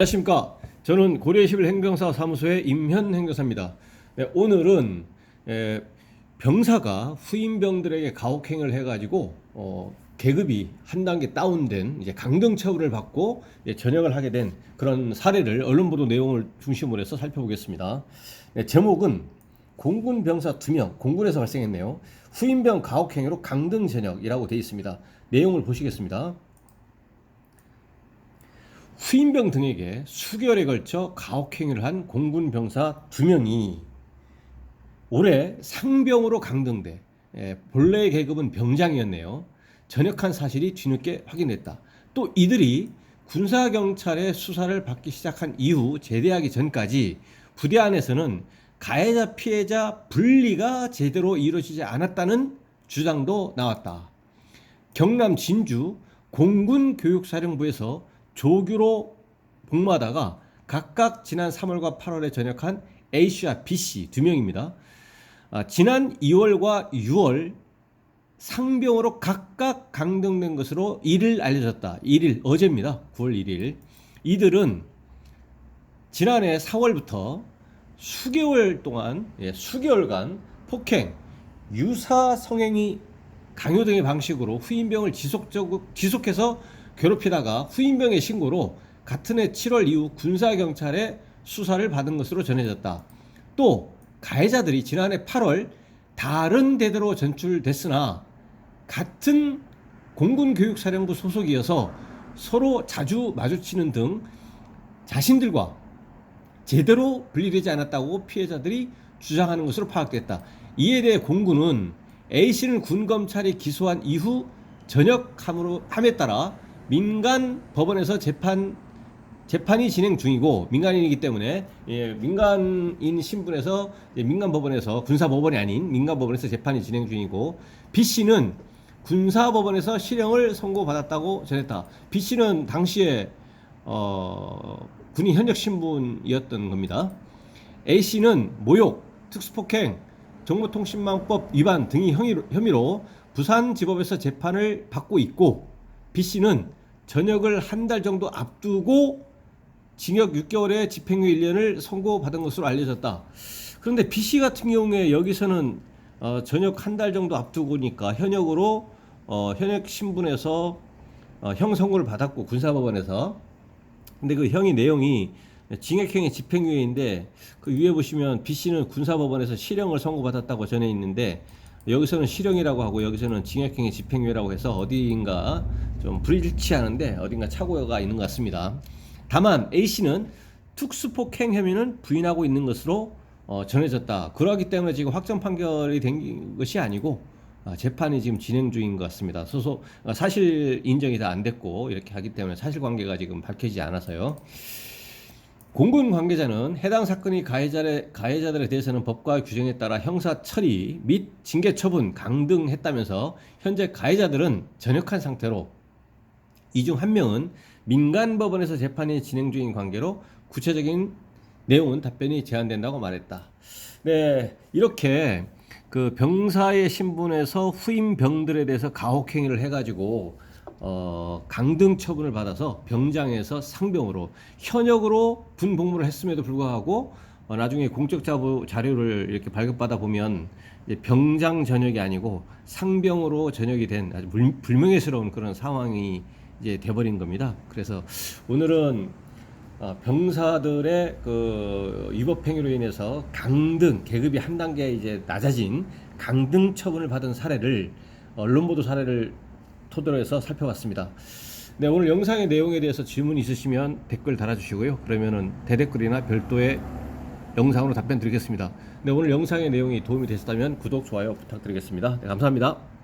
안녕하십니까. 저는 고려시빌행정사 사무소의 임현 행정사입니다. 네, 오늘은 병사가 후임병들에게 가혹행위를 해가지고 계급이 한 단계 다운된 이제 강등 처분을 받고 전역을 하게 된 그런 사례를 언론 보도 내용을 중심으로 해서 살펴보겠습니다. 네, 제목은 공군 병사 2명 공군에서 발생했네요. 후임병 가혹행위로 강등 전역이라고 되어 있습니다. 내용을 보시겠습니다. 후임병 등에게 수개월에 걸쳐 가혹행위를 한 공군 병사 2명이 올해 상병으로 강등돼 본래 계급은 병장이었네요. 전역한 사실이 뒤늦게 확인됐다. 또 이들이 군사경찰의 수사를 받기 시작한 이후 제대하기 전까지 부대 안에서는 가해자 피해자 분리가 제대로 이루어지지 않았다는 주장도 나왔다. 경남 진주 공군교육사령부에서 조교로 복무하다가 각각 지난 3월과 8월에 전역한 A씨와 B씨 2명입니다. 지난 2월과 6월 상병으로 각각 강등된 것으로 1일 알려졌다. 1일 어제입니다. 9월 1일. 이들은 지난해 4월부터 수개월 동안 수개월간 폭행, 유사 성행위, 강요 등의 방식으로 후임병을 지속해서 괴롭히다가 후임병의 신고로 같은 해 7월 이후 군사경찰의 수사를 받은 것으로 전해졌다. 또 가해자들이 지난해 8월 다른 대대로 전출됐으나 같은 공군교육사령부 소속이어서 서로 자주 마주치는 등 자신들과 제대로 분리되지 않았다고 피해자들이 주장하는 것으로 파악됐다. 이에 대해 공군은 A씨는 군검찰이 기소한 이후 전역함에 따라 민간 법원에서 재판이 진행 중이고, 민간인이기 때문에 민간인 신분에서 민간 법원에서, 군사 법원이 아닌 민간 법원에서 재판이 진행 중이고, B씨는 군사 법원에서 실형을 선고받았다고 전했다. B씨는 당시에 군인 현역 신분이었던 겁니다. A씨는 모욕, 특수폭행, 정보통신망법 위반 등의 혐의로 부산지법에서 재판을 받고 있고, B씨는 전역을 한 달 정도 앞두고 징역 6개월에 집행유예 1년을 선고받은 것으로 알려졌다. 그런데 B씨 같은 경우에 여기서는 전역 한 달 정도 앞두고니까 현역으로 현역 신분에서 형 선고를 받았고, 군사법원에서. 근데 그 형의 내용이 징역형의 집행유예인데, 그 위에 보시면 B씨는 군사법원에서 실형을 선고받았다고 전해 있는데, 여기서는 실형이라고 하고 여기서는 징역형의 집행유예라고 해서 어디인가 좀 불일치하는데 어딘가 착오가 있는 것 같습니다. 다만 A씨는 특수폭행 혐의는 부인하고 있는 것으로 전해졌다. 그러기 때문에 지금 확정 판결이 된 것이 아니고 재판이 지금 진행 중인 것 같습니다. 사실 인정이 다 안 됐고 이렇게 하기 때문에 사실관계가 지금 밝혀지지 않아서요. 공군 관계자는 해당 사건이 가해자들에 대해서는 법과 규정에 따라 형사 처리 및 징계 처분 강등했다면서 현재 가해자들은 전역한 상태로 이 중 한 명은 민간 법원에서 재판이 진행 중인 관계로 구체적인 내용은 답변이 제한된다고 말했다. 네, 이렇게 그 병사의 신분에서 후임 병들에 대해서 가혹행위를 해가지고 강등 처분을 받아서 병장에서 상병으로 현역으로 군 복무를 했음에도 불구하고 나중에 공적 자료를 이렇게 발급받아 보면 병장 전역이 아니고 상병으로 전역이 된 아주 불명예스러운 그런 상황이 이제 돼버린 겁니다. 그래서 오늘은 병사들의 그 위법 행위로 인해서 강등 계급이 한 단계 이제 낮아진 강등 처분을 받은 사례를 언론 보도 사례를 토대로 해서 살펴봤습니다. 네, 오늘 영상의 내용에 대해서 질문 있으시면 댓글 달아주시고요. 그러면은 대댓글이나 별도의 영상으로 답변 드리겠습니다. 네, 오늘 영상의 내용이 도움이 되셨다면 구독, 좋아요 부탁드리겠습니다. 네, 감사합니다.